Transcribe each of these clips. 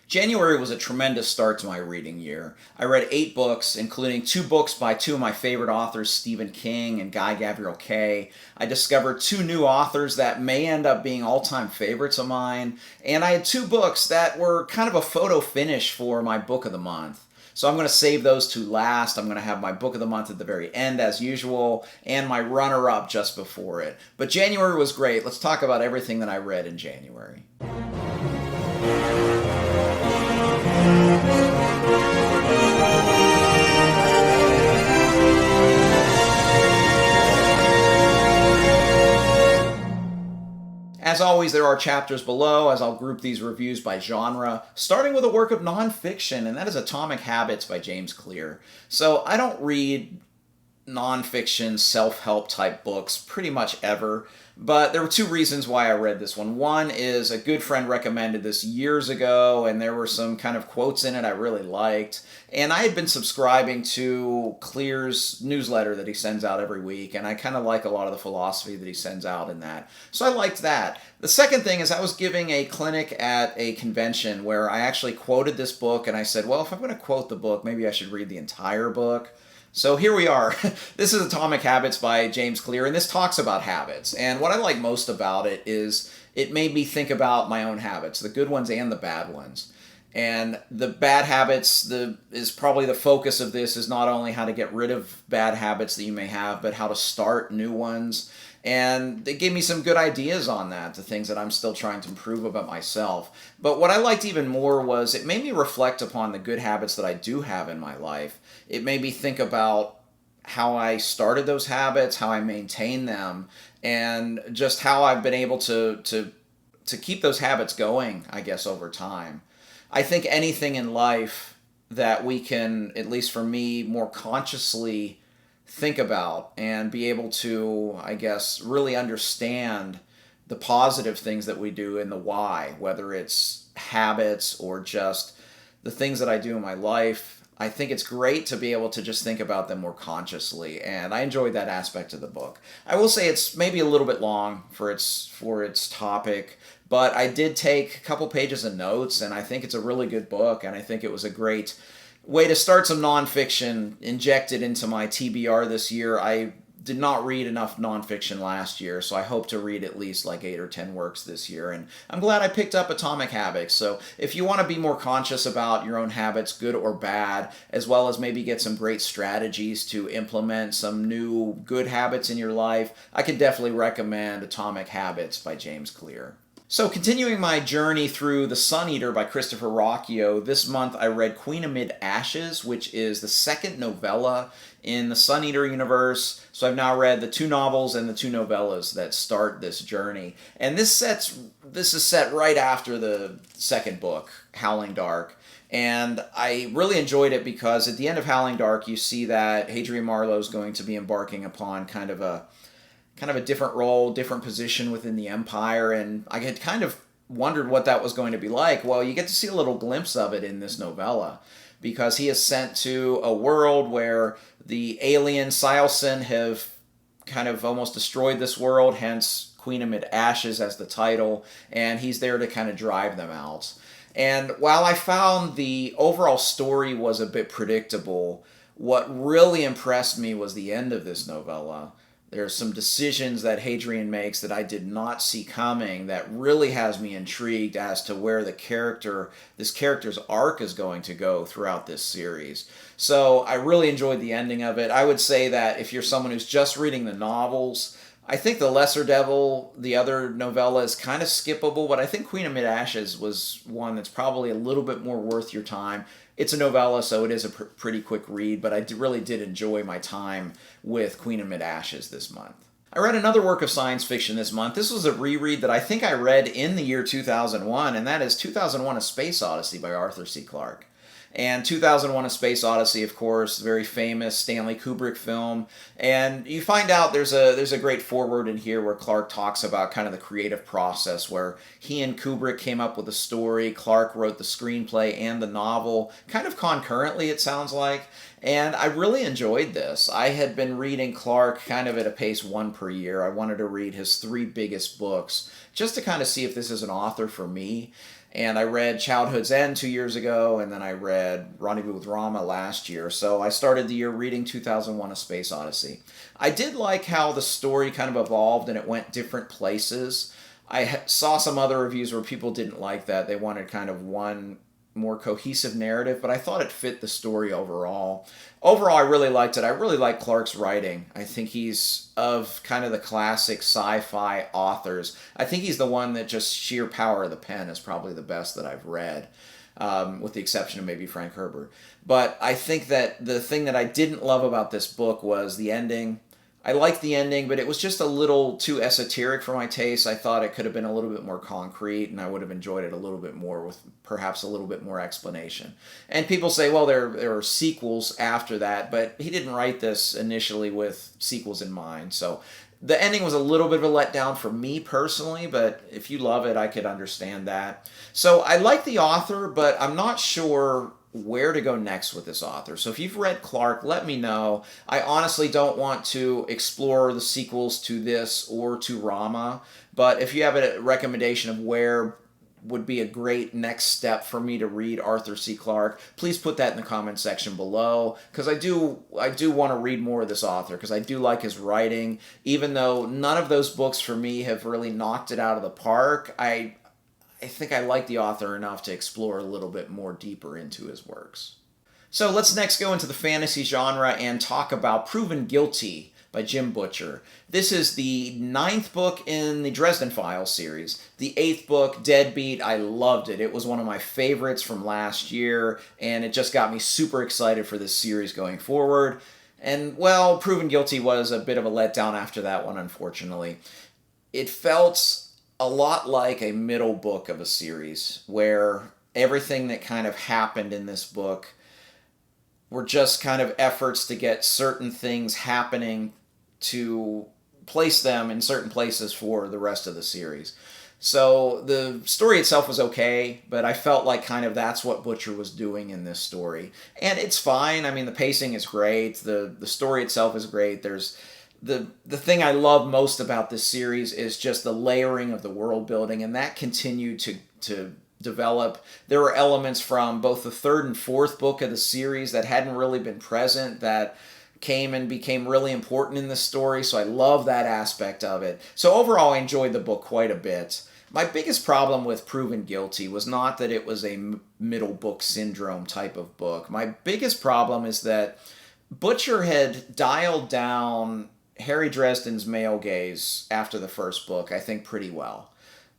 January was a tremendous start to my reading year. I read 8 books, including 2 books by 2 of my favorite authors, Stephen King and Gavriel. I discovered 2 new authors that may end up being all-time favorites of mine, and I had 2 books that were kind of a photo finish for my book of the month. So I'm going to save those 2 last. I'm going to have my book of the month at the very end as usual, and my runner-up just before it. But January was great. Let's talk about everything that I read in January. As always, there are chapters below as I'll group these reviews by genre, starting with a work of nonfiction, and that is Atomic Habits by James Clear. So I don't read nonfiction, self-help type books pretty much ever, but there were 2 reasons why I read this one. One is a good friend recommended this years ago, and there were some kind of quotes in it I really liked. And I had been subscribing to Clear's newsletter that he sends out every week, and I kind of like a lot of the philosophy that he sends out in that. So I liked that. The second thing is I was giving a clinic at a convention where I actually quoted this book, and I said, well, if I'm going to quote the book, maybe I should read the entire book. So here we are. This is Atomic Habits by James Clear, and this talks about habits. And what I like most about it is it made me think about my own habits, the good ones and the bad ones. And the bad habits is probably the focus of this is not only how to get rid of bad habits that you may have, but how to start new ones. And they gave me some good ideas on that, the things that I'm still trying to improve about myself. But what I liked even more was it made me reflect upon the good habits that I do have in my life. It made me think about how I started those habits, how I maintain them, and just how I've been able to keep those habits going, I guess, over time. I think anything in life that we can, at least for me, more consciously think about and be able to, I guess, really understand the positive things that we do and the why, whether it's habits or just the things that I do in my life. I think it's great to be able to just think about them more consciously, and I enjoyed that aspect of the book. I will say it's maybe a little bit long for its topic, but I did take a couple pages of notes, and I think it's a really good book, and I think it was a great way to start some nonfiction injected into my TBR this year. I did not read enough nonfiction last year, so I hope to read at least like 8 or 10 works this year, and I'm glad I picked up Atomic Habits. So if you want to be more conscious about your own habits, good or bad, as well as maybe get some great strategies to implement some new good habits in your life, I can definitely recommend Atomic Habits by James Clear. So continuing my journey through The Sun Eater by Christopher Ruocchio, this month I read Queen Amid Ashes, which is the second novella in the Sun Eater universe. So I've now read the 2 novels and the 2 novellas that start this journey. And this is set right after the second book, Howling Dark. And I really enjoyed it because at the end of Howling Dark you see that Hadrian Marlowe is going to be embarking upon kind of a different role, different position within the Empire, and I had kind of wondered what that was going to be like. Well, you get to see a little glimpse of it in this novella, because he is sent to a world where the alien Silson have kind of almost destroyed this world, hence Queen Amid Ashes as the title, and he's there to kind of drive them out. And while I found the overall story was a bit predictable, what really impressed me was the end of this novella. There's some decisions that Hadrian makes that I did not see coming that really has me intrigued as to where this character's arc is going to go throughout this series. So I really enjoyed the ending of it. I would say that if you're someone who's just reading the novels, I think The Lesser Devil, the other novella, is kind of skippable, but I think Queen Amid Ashes was one that's probably a little bit more worth your time. It's a novella, so it is a pretty quick read, but I really did enjoy my time with Queen Amid Ashes this month. I read another work of science fiction this month. This was a reread that I think I read in the year 2001, and that is 2001: A Space Odyssey by Arthur C. Clarke. And 2001: A Space Odyssey, of course, very famous Stanley Kubrick film. And you find out there's a great foreword in here where Clarke talks about kind of the creative process where he and Kubrick came up with a story. Clarke wrote the screenplay and the novel kind of concurrently, it sounds like. And I really enjoyed this. I had been reading Clarke kind of at a pace 1 per year. I wanted to read his 3 biggest books just to kind of see if this is an author for me. And I read Childhood's End 2 years ago, and then I read Rendezvous with Rama last year. So I started the year reading 2001: A Space Odyssey. I did like how the story kind of evolved and it went different places. I saw some other reviews where people didn't like that. They wanted kind of one more cohesive narrative, but I thought it fit the story overall. Overall, I really liked it. I really like Clarke's writing. I think he's of kind of the classic sci-fi authors. I think he's the one that just sheer power of the pen is probably the best that I've read, with the exception of maybe Frank Herbert. But I think that the thing that I didn't love about this book was the ending. I liked the ending, but it was just a little too esoteric for my taste. I thought it could have been a little bit more concrete, and I would have enjoyed it a little bit more with perhaps a little bit more explanation. And people say, well, there are sequels after that, but he didn't write this initially with sequels in mind. So the ending was a little bit of a letdown for me personally, but if you love it, I could understand that. So I like the author, but I'm not sure where to go next with this author. So if you've read Clarke, let me know. I honestly don't want to explore the sequels to this or to Rama, but if you have a recommendation of where would be a great next step for me to read Arthur C. Clarke, please put that in the comment section below, because I do want to read more of this author, because I do like his writing. Even though none of those books for me have really knocked it out of the park, I think I like the author enough to explore a little bit more deeper into his works. So let's next go into the fantasy genre and talk about Proven Guilty by Jim Butcher. This is the 9th book in the Dresden Files series. The 8th book, Deadbeat, I loved it. It was one of my favorites from last year, and it just got me super excited for this series going forward. And, well, Proven Guilty was a bit of a letdown after that one, unfortunately. It felt a lot like a middle book of a series, where everything that kind of happened in this book were just kind of efforts to get certain things happening to place them in certain places for the rest of the series. So the story itself was okay, but I felt like kind of that's what Butcher was doing in this story. And it's fine. I mean, the pacing is great. The story itself is great. There's the thing I love most about this series is just the layering of the world building, and that continued to develop. There were elements from both the 3rd and 4th book of the series that hadn't really been present that came and became really important in the story, so I love that aspect of it. So overall, I enjoyed the book quite a bit. My biggest problem with Proven Guilty was not that it was a middle book syndrome type of book. My biggest problem is that Butcher had dialed down Harry Dresden's male gaze after the 1st book, I think, pretty well.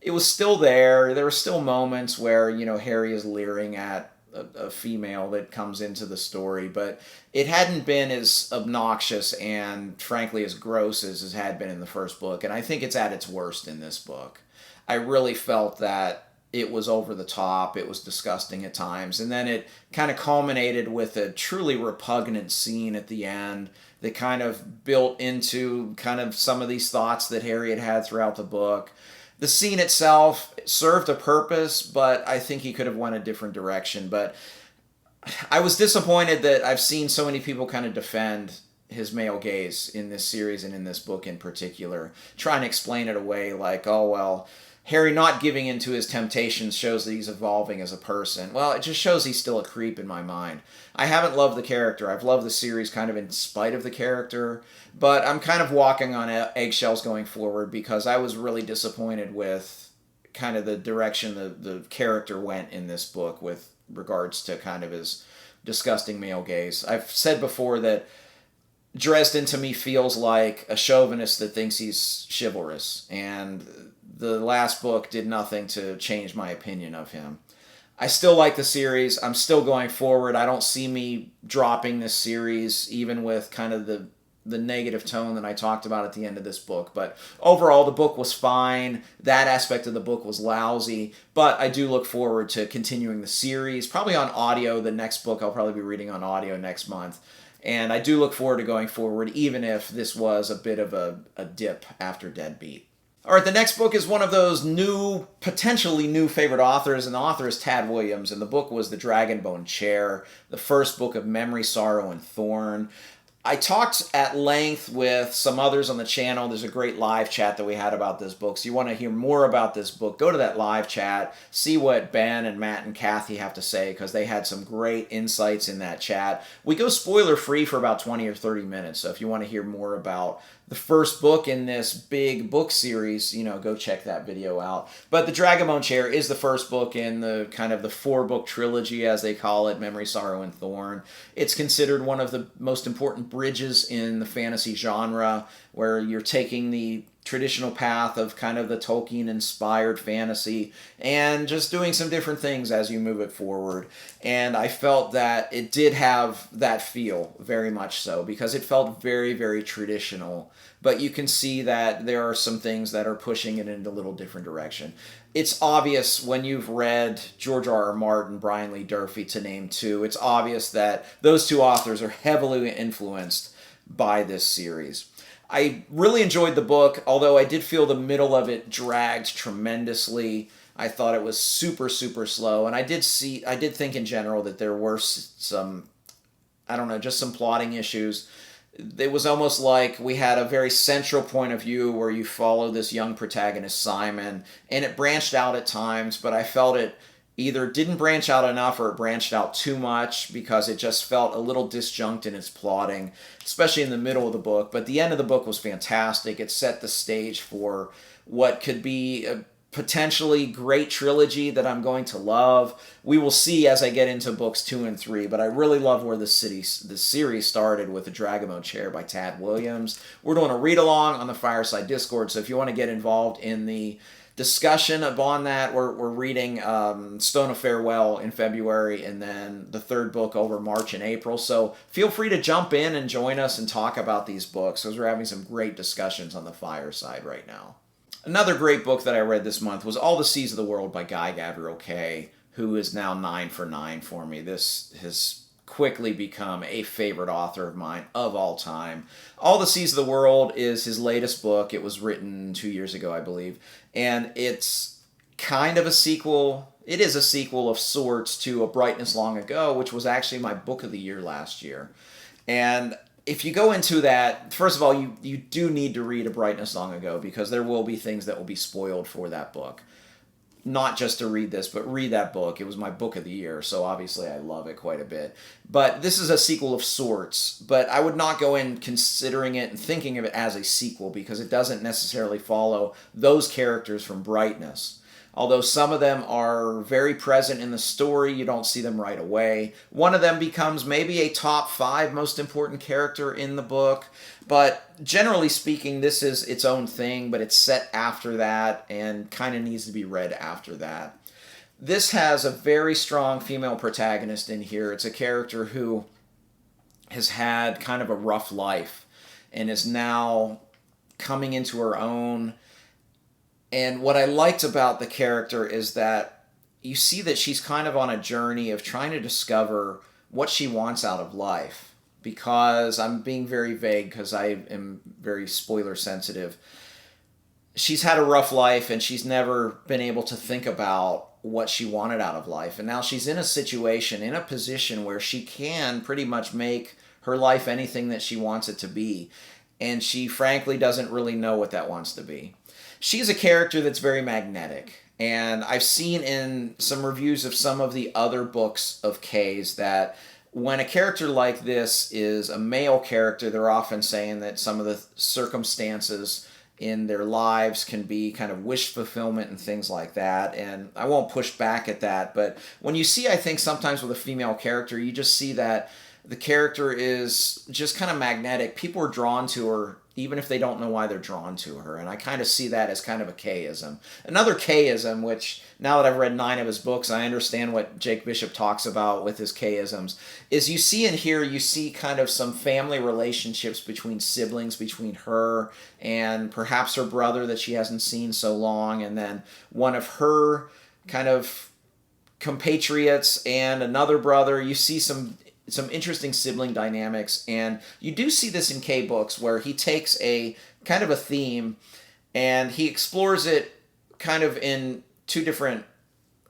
It was still there. There were still moments where, Harry is leering at a female that comes into the story, but it hadn't been as obnoxious and, frankly, as gross as it had been in the 1st book, and I think it's at its worst in this book. I really felt that it was over the top, it was disgusting at times, and then it kind of culminated with a truly repugnant scene at the end that kind of built into kind of some of these thoughts that Harry had throughout the book. The scene itself served a purpose, but I think he could have went a different direction. But I was disappointed that I've seen so many people kind of defend his male gaze in this series and in this book in particular, trying to explain it away like, oh, well, Harry not giving in to his temptations shows that he's evolving as a person. Well, it just shows he's still a creep in my mind. I haven't loved the character. I've loved the series kind of in spite of the character, but I'm kind of walking on eggshells going forward because I was really disappointed with kind of the direction the character went in this book with regards to kind of his disgusting male gaze. I've said before that Dresden to me feels like a chauvinist that thinks he's chivalrous, and the last book did nothing to change my opinion of him. I still like the series. I'm still going forward. I don't see me dropping this series, even with kind of the negative tone that I talked about at the end of this book. But overall, the book was fine. That aspect of the book was lousy. But I do look forward to continuing the series, probably on audio. The next book I'll probably be reading on audio next month. And I do look forward to going forward, even if this was a bit of a dip after Deadbeat. All right, the next book is one of those potentially new favorite authors, and the author is Tad Williams, and the book was The Dragonbone Chair, the 1st book of Memory, Sorrow, and Thorn. I talked at length with some others on the channel. There's a great live chat that we had about this book. So you want to hear more about this book, go to that live chat, see what Ben and Matt and Kathy have to say, because they had some great insights in that chat. We go spoiler free for about 20 or 30 minutes. So if you want to hear more about the first book in this big book series, go check that video out. But the Dragonbone Chair is the first book in the kind of the 4-book trilogy, as they call it, Memory, Sorrow, and Thorn. It's considered one of the most important bridges in the fantasy genre, where you're taking the traditional path of kind of the Tolkien-inspired fantasy and just doing some different things as you move it forward. And I felt that it did have that feel, very much so, because it felt very, very traditional. But you can see that there are some things that are pushing it in a little different direction. It's obvious when you've read George R. R. Martin, Brian Lee Durfee, to name two, it's obvious that those two authors are heavily influenced by this series. I really enjoyed the book, although I did feel the middle of it dragged tremendously. I thought it was super, super slow, and I did think in general that there were some, just some plotting issues. It was almost like we had a very central point of view where you follow this young protagonist, Simon, and it branched out at times, but I felt it either didn't branch out enough or it branched out too much, because it just felt a little disjunct in its plotting, especially in the middle of the book. But the end of the book was fantastic. It set the stage for what could be a potentially great trilogy that I'm going to love. We will see as I get into books 2 and 3, but I really love where the series started with The Dragonbone Chair by Tad Williams. We're doing a read-along on the Fireside Discord, so if you want to get involved in the discussion upon that, we're reading Stone of Farewell in February, and then the 3rd book over March and April. So feel free to jump in and join us and talk about these books, because we're having some great discussions on the Fireside right now. Another great book that I read this month was All the Seas of the World by Guy Gavriel Kay, who is now 9 for 9 for me. This has quickly become a favorite author of mine of all time. All the Seas of the World is his latest book. It was written 2 years ago, I believe. And it's kind of a sequel. It is a sequel of sorts to A Brightness Long Ago, which was actually my book of the year last year. And if you go into that, first of all, you do need to read A Brightness Long Ago, because there will be things that will be spoiled for that book. Not just to read this, but read that book. It was my book of the year, so obviously I love it quite a bit. But this is a sequel of sorts, but I would not go in considering it and thinking of it as a sequel, because it doesn't necessarily follow those characters from Brightness. Although some of them are very present in the story, you don't see them right away. One of them becomes maybe a top 5 most important character in the book. But generally speaking, this is its own thing, but it's set after that and kind of needs to be read after that. This has a very strong female protagonist in here. It's a character who has had kind of a rough life and is now coming into her own. And what I liked about the character is that you see that she's kind of on a journey of trying to discover what she wants out of life. Because I'm being very vague, because I am very spoiler sensitive. She's had a rough life and she's never been able to think about what she wanted out of life. And now she's in a situation, in a position where she can pretty much make her life anything that she wants it to be. And she frankly doesn't really know what that wants to be. She's a character that's very magnetic. And I've seen in some reviews of some of the other books of Kay's that when a character like this is a male character, they're often saying that some of the circumstances in their lives can be kind of wish fulfillment and things like that. And I won't push back at that. But when you see, I think sometimes with a female character, you just see that the character is just kind of magnetic. People are drawn to her even if they don't know why they're drawn to her. And I kind of see that as kind of a Kayism. Another Kayism, which now that I've read 9 of his books, I understand what Jake Bishop talks about with his Kayisms, is you see in here, you see kind of some family relationships between siblings, between her and perhaps her brother that she hasn't seen so long, and then one of her kind of compatriots and another brother. You see some interesting sibling dynamics, and you do see this in Kay books where he takes a kind of a theme and he explores it kind of in 2 different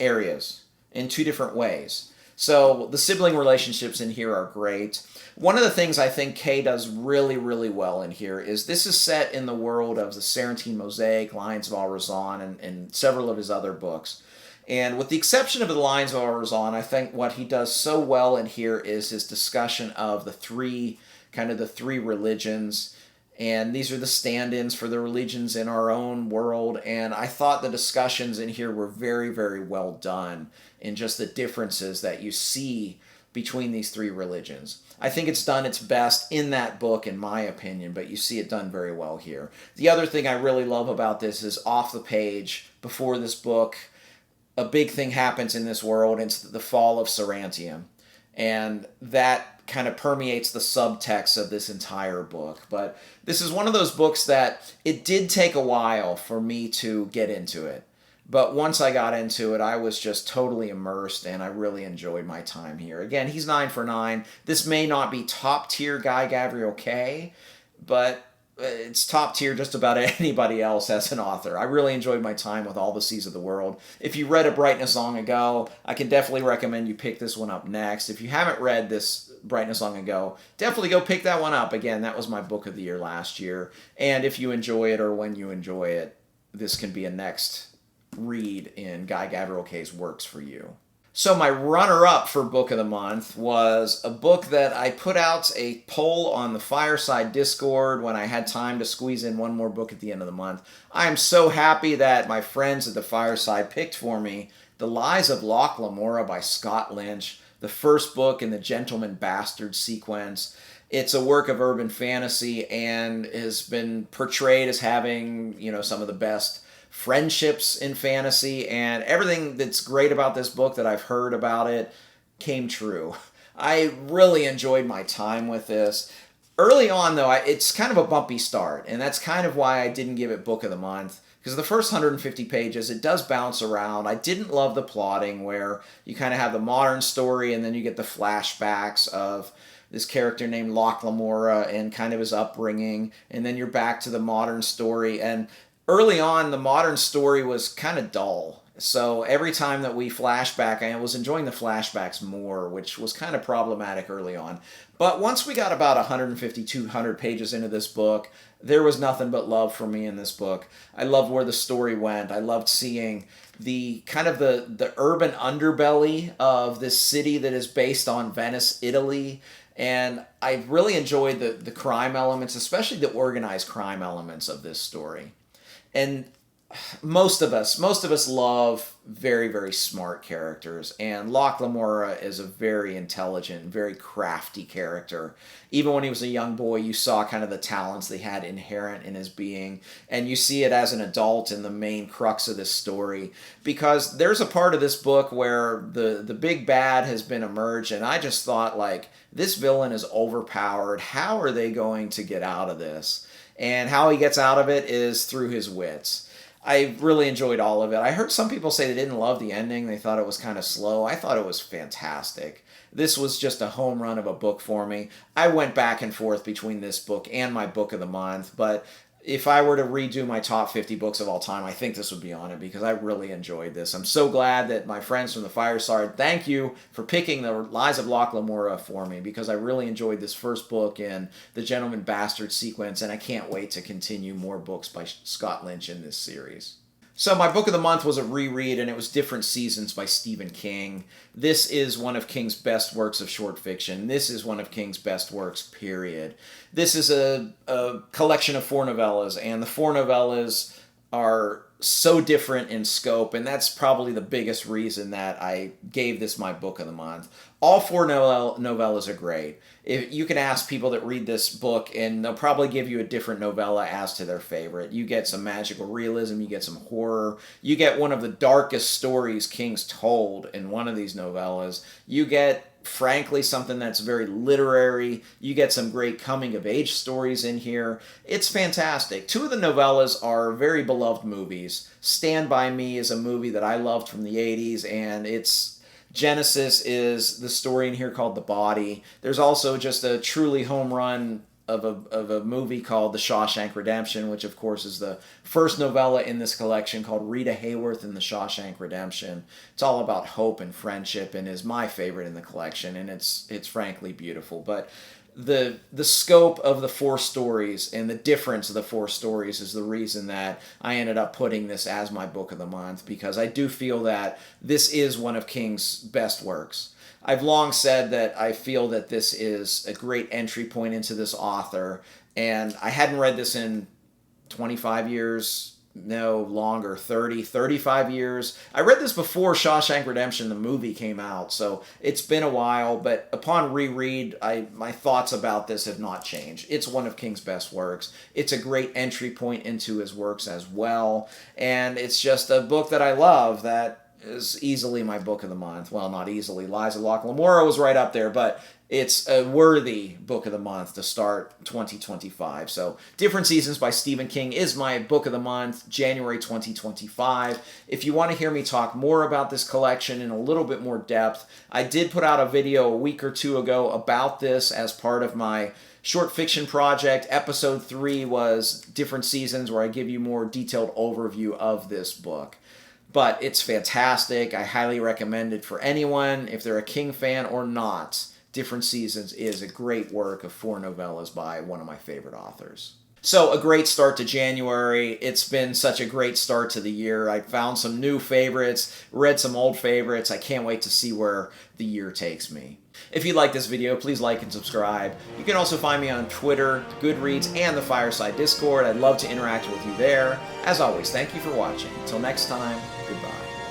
areas, in 2 different ways. So the sibling relationships in here are great. One of the things I think Kay does really, really well in here is this is set in the world of the Sarantine Mosaic, Lions of Al-Razan, and several of his other books. And with the exception of the Lions of Al-Razan, I think what he does so well in here is his discussion of the three religions. And these are the stand-ins for the religions in our own world. And I thought the discussions in here were very, very well done in just the differences that you see between these three religions. I think it's done its best in that book, in my opinion, but you see it done very well here. The other thing I really love about this is off the page, before this book, a big thing happens in this world. It's the fall of Sarantium. And that kind of permeates the subtext of this entire book. But this is one of those books that it did take a while for me to get into it. But once I got into it, I was just totally immersed, and I really enjoyed my time here. Again, he's 9 for 9. This may not be top-tier Guy Gavriel Kay, but it's top tier just about anybody else as an author. I really enjoyed my time with All the Seas of the World. If you read A Brightness Long Ago, I can definitely recommend you pick this one up next. If you haven't read this Brightness Long Ago, definitely go pick that one up. Again, that was my book of the year last year. And if you enjoy it, or when you enjoy it, this can be a next read in Guy Gavriel Kay's works for you. So my runner-up for Book of the Month was a book that I put out a poll on the Fireside Discord when I had time to squeeze in one more book at the end of the month. I am so happy that my friends at the Fireside picked for me The Lies of Locke Lamora by Scott Lynch, the first book in the Gentleman Bastard sequence. It's a work of urban fantasy and has been portrayed as having, some of the best friendships in fantasy, and everything that's great about this book that I've heard about it came true. I really enjoyed my time with this. Early on, though, it's kind of a bumpy start, and that's kind of why I didn't give it Book of the Month, because the first 150 pages, it does bounce around. I didn't love the plotting where you kind of have the modern story, and then you get the flashbacks of this character named Locke Lamora and kind of his upbringing, and then you're back to the modern story, and early on, the modern story was kind of dull. So every time that we flashback, I was enjoying the flashbacks more, which was kind of problematic early on. But once we got about 150, 200 pages into this book, there was nothing but love for me in this book. I loved where the story went. I loved seeing the kind of the urban underbelly of this city that is based on Venice, Italy. And I really enjoyed the crime elements, especially the organized crime elements of this story. And most of us love very, very smart characters, and Locke Lamora is a very intelligent, very crafty character. Even when he was a young boy, you saw kind of the talents they had inherent in his being, and you see it as an adult in the main crux of this story, because there's a part of this book where the big bad has been emerged, and I just thought, this villain is overpowered. How are they going to get out of this? And how he gets out of it is through his wits. I really enjoyed all of it. I heard some people say they didn't love the ending. They thought it was kind of slow. I thought it was fantastic. This was just a home run of a book for me. I went back and forth between this book and my Book of the Month, but if I were to redo my top 50 books of all time, I think this would be on it because I really enjoyed this. I'm so glad that my friends from the Fireside, thank you for picking The Lies of Locke Lamora for me, because I really enjoyed this first book in the Gentleman Bastard sequence, and I can't wait to continue more books by Scott Lynch in this series. So my Book of the Month was a reread, and it was Different Seasons by Stephen King. This is one of King's best works of short fiction. This is one of King's best works, period. This is a collection of 4 novellas, and the 4 novellas are so different in scope, and that's probably the biggest reason that I gave this my Book of the Month. All 4 novellas are great. You can ask people that read this book, and they'll probably give you a different novella as to their favorite. You get some magical realism, you get some horror, you get one of the darkest stories King's told in one of these novellas. You get, frankly, something that's very literary. You get some great coming-of-age stories in here. It's fantastic. 2 of the novellas are very beloved movies. Stand By Me is a movie that I loved from the 80s, and its Genesis is the story in here called The Body. There's also just a truly home run of a movie called The Shawshank Redemption, which of course is the first novella in this collection, called Rita Hayworth and the Shawshank Redemption. It's all about hope and friendship, and is my favorite in the collection, and it's frankly beautiful. But the scope of the 4 stories and the difference of the 4 stories is the reason that I ended up putting this as my book of the month, because I do feel that this is one of King's best works. I've long said that I feel that this is a great entry point into this author, and I hadn't read this in 25 years, no longer, 30, 35 years. I read this before Shawshank Redemption, the movie, came out, so it's been a while, but upon reread, my thoughts about this have not changed. It's one of King's best works. It's a great entry point into his works as well, and it's just a book that I love that is easily my book of the month. Well, not easily. Liza Locke Lamora was right up there, but it's a worthy book of the month to start 2025. So, Different Seasons by Stephen King is my book of the month, January 2025. If you want to hear me talk more about this collection in a little bit more depth, I did put out a video a week or 2 ago about this as part of my short fiction project. Episode 3 was Different Seasons, where I give you more detailed overview of this book. But it's fantastic. I highly recommend it for anyone, if they're a King fan or not. Different Seasons is a great work of 4 novellas by one of my favorite authors. So, a great start to January. It's been such a great start to the year. I found some new favorites, read some old favorites. I can't wait to see where the year takes me. If you like this video, please like and subscribe. You can also find me on Twitter, Goodreads, and the Fireside Discord. I'd love to interact with you there. As always, thank you for watching. Until next time, goodbye.